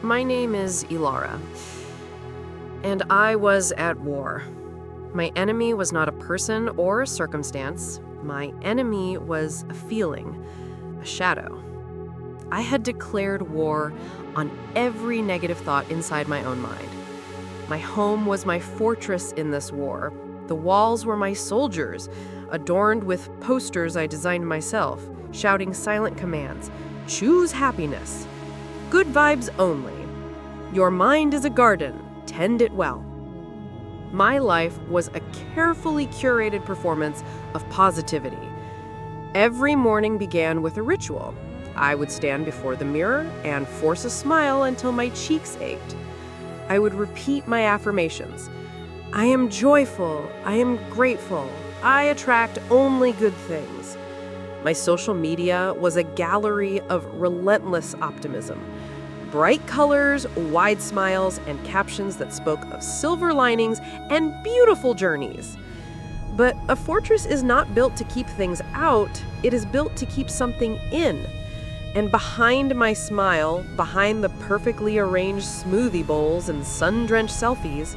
My name is Elara, and I was at war. My enemy was not a person or a circumstance. My enemy was a feeling, a shadow. I had declared war on every negative thought inside my own mind. My home was my fortress in this war. The walls were my soldiers, adorned with posters I designed myself, shouting silent commands. Choose happiness. Good vibes only. Your mind is a garden. Tend it well. My life was a carefully curated performance of positivity. Every morning began with a ritual. I would stand before the mirror and force a smile until my cheeks ached. I would repeat my affirmations. I am joyful. I am grateful. I attract only good things. My social media was a gallery of relentless optimism. Bright colors, wide smiles, and captions that spoke of silver linings and beautiful journeys. But a fortress is not built to keep things out, it is built to keep something in. And behind my smile, behind the perfectly arranged smoothie bowls and sun-drenched selfies,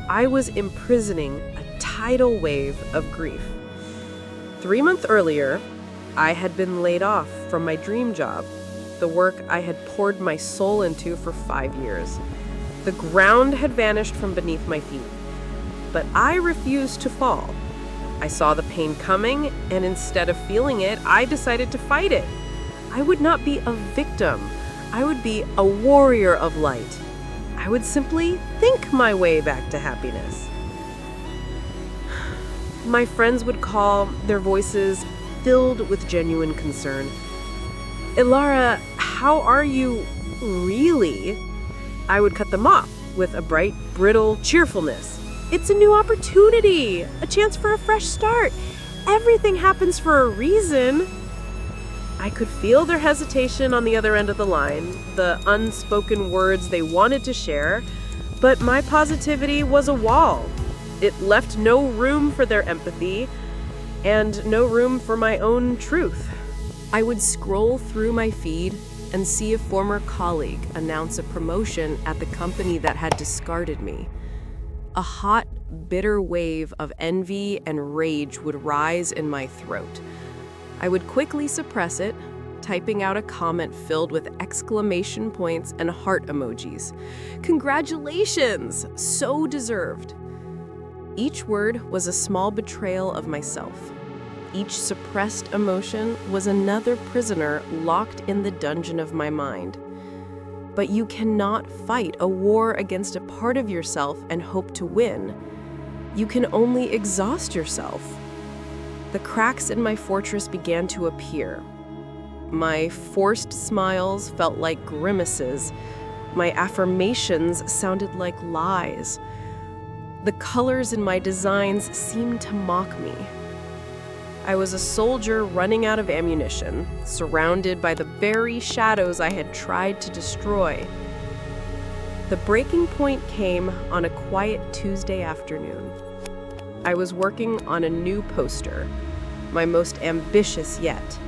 I was imprisoning a tidal wave of grief. 3 months earlier, I had been laid off from my dream job, the work I had poured my soul into for 5 years. The ground had vanished from beneath my feet, but I refused to fall. I saw the pain coming, and instead of feeling it, I decided to fight it. I would not be a victim. I would be a warrior of light. I would simply think my way back to happiness. My friends would call, their voices filled with genuine concern. Elara, how are you really? I would cut them off with a bright, brittle cheerfulness. It's a new opportunity, a chance for a fresh start. Everything happens for a reason. I could feel their hesitation on the other end of the line, the unspoken words they wanted to share, but my positivity was a wall. It left no room for their empathy and no room for my own truth. I would scroll through my feed and see a former colleague announce a promotion at the company that had discarded me. A hot, bitter wave of envy and rage would rise in my throat. I would quickly suppress it, typing out a comment filled with exclamation points and heart emojis. Congratulations! So deserved. Each word was a small betrayal of myself. Each suppressed emotion was another prisoner locked in the dungeon of my mind. But you cannot fight a war against a part of yourself and hope to win. You can only exhaust yourself. The cracks in my fortress began to appear. My forced smiles felt like grimaces. My affirmations sounded like lies. The colors in my designs seemed to mock me. I was a soldier running out of ammunition, surrounded by the very shadows I had tried to destroy. The breaking point came on a quiet Tuesday afternoon. I was working on a new poster, my most ambitious yet.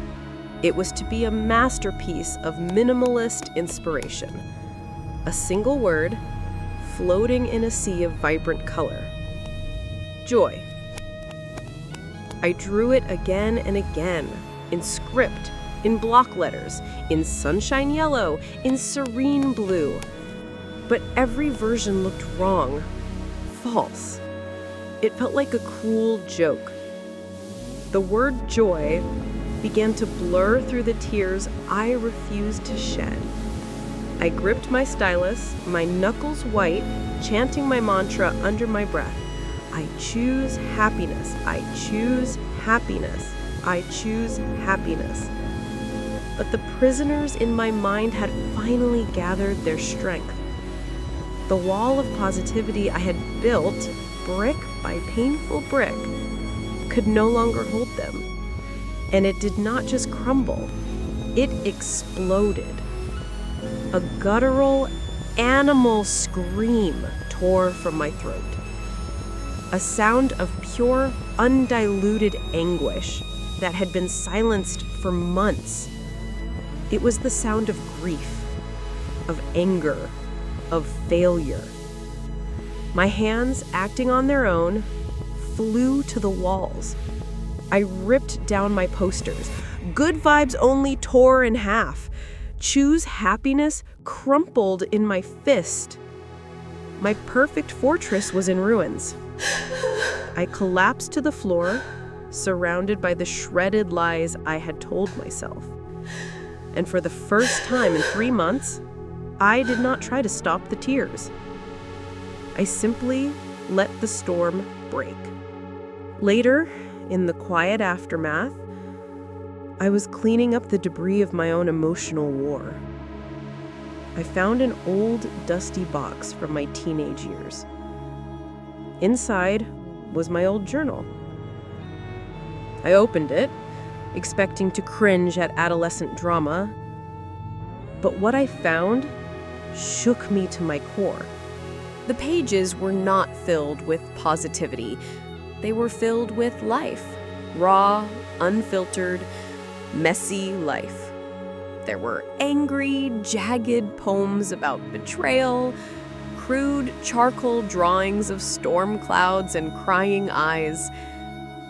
It was to be a masterpiece of minimalist inspiration. A single word, floating in a sea of vibrant color. Joy. I drew it again and again, in script, in block letters, in sunshine yellow, in serene blue. But every version looked wrong, false. It felt like a cruel joke. The word joy began to blur through the tears I refused to shed. I gripped my stylus, my knuckles white, chanting my mantra under my breath. I choose happiness. I choose happiness. I choose happiness. But the prisoners in my mind had finally gathered their strength. The wall of positivity I had built, brick by painful brick, could no longer hold them. And it did not just crumble, it exploded. A guttural, animal scream tore from my throat. A sound of pure, undiluted anguish that had been silenced for months. It was the sound of grief. of anger, of failure. My hands, acting on their own, flew to the walls. I ripped down my posters. Good vibes only tore in half. Choose happiness crumpled in my fist. My perfect fortress was in ruins. I collapsed to the floor, surrounded by the shredded lies I had told myself. And for the first time in 3 months, I did not try to stop the tears. I simply let the storm break. Later, in the quiet aftermath, I was cleaning up the debris of my own emotional war. I found an old, dusty box from my teenage years. Inside was my old journal. I opened it, expecting to cringe at adolescent drama, but what I found shook me to my core. The pages were not filled with positivity. They were filled with life. Raw, unfiltered, messy life. There were angry, jagged poems about betrayal, crude charcoal drawings of storm clouds and crying eyes,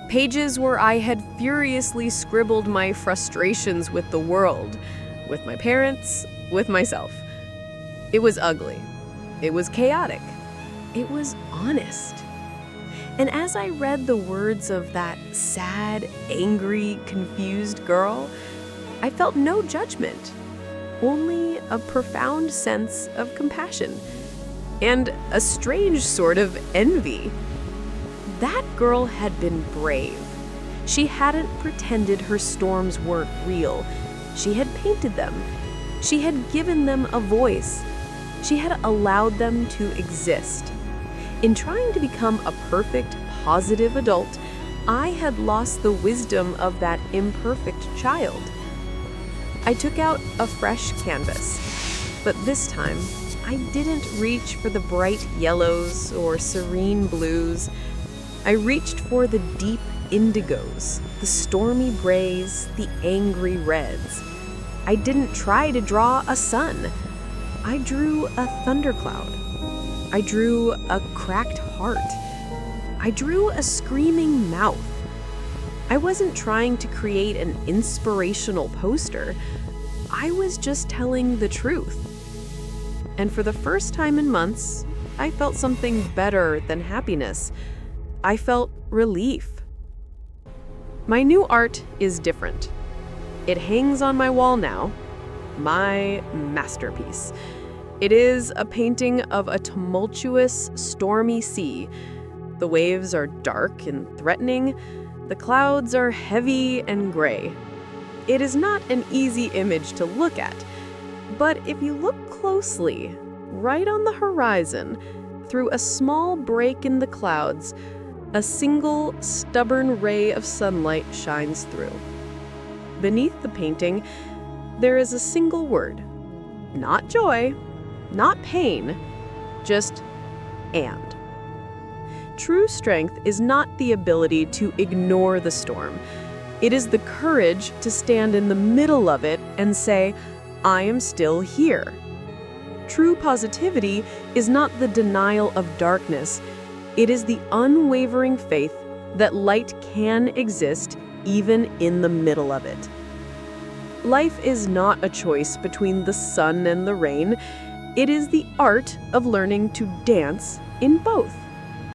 pages where I had furiously scribbled my frustrations with the world, with my parents, with myself. It was ugly. It was chaotic. It was honest. And as I read the words of that sad, angry, confused girl, I felt no judgment, only a profound sense of compassion and a strange sort of envy. That girl had been brave. She hadn't pretended her storms weren't real. She had painted them. She had given them a voice. She had allowed them to exist. In trying to become a perfect, positive adult, I had lost the wisdom of that imperfect child. I took out a fresh canvas, but this time, I didn't reach for the bright yellows or serene blues. I reached for the deep indigos, the stormy grays, the angry reds. I didn't try to draw a sun. I drew a thundercloud. I drew a cracked heart. I drew a screaming mouth. I wasn't trying to create an inspirational poster. I was just telling the truth. And for the first time in months, I felt something better than happiness. I felt relief. My new art is different. It hangs on my wall now, my masterpiece. It is a painting of a tumultuous, stormy sea. The waves are dark and threatening. The clouds are heavy and gray. It is not an easy image to look at, but if you look closely, right on the horizon, through a small break in the clouds, a single, stubborn ray of sunlight shines through. Beneath the painting, there is a single word. Not joy, not pain, just and. True strength is not the ability to ignore the storm. It is the courage to stand in the middle of it and say, I am still here. True positivity is not the denial of darkness. It is the unwavering faith that light can exist even in the middle of it. Life is not a choice between the sun and the rain. It is the art of learning to dance in both.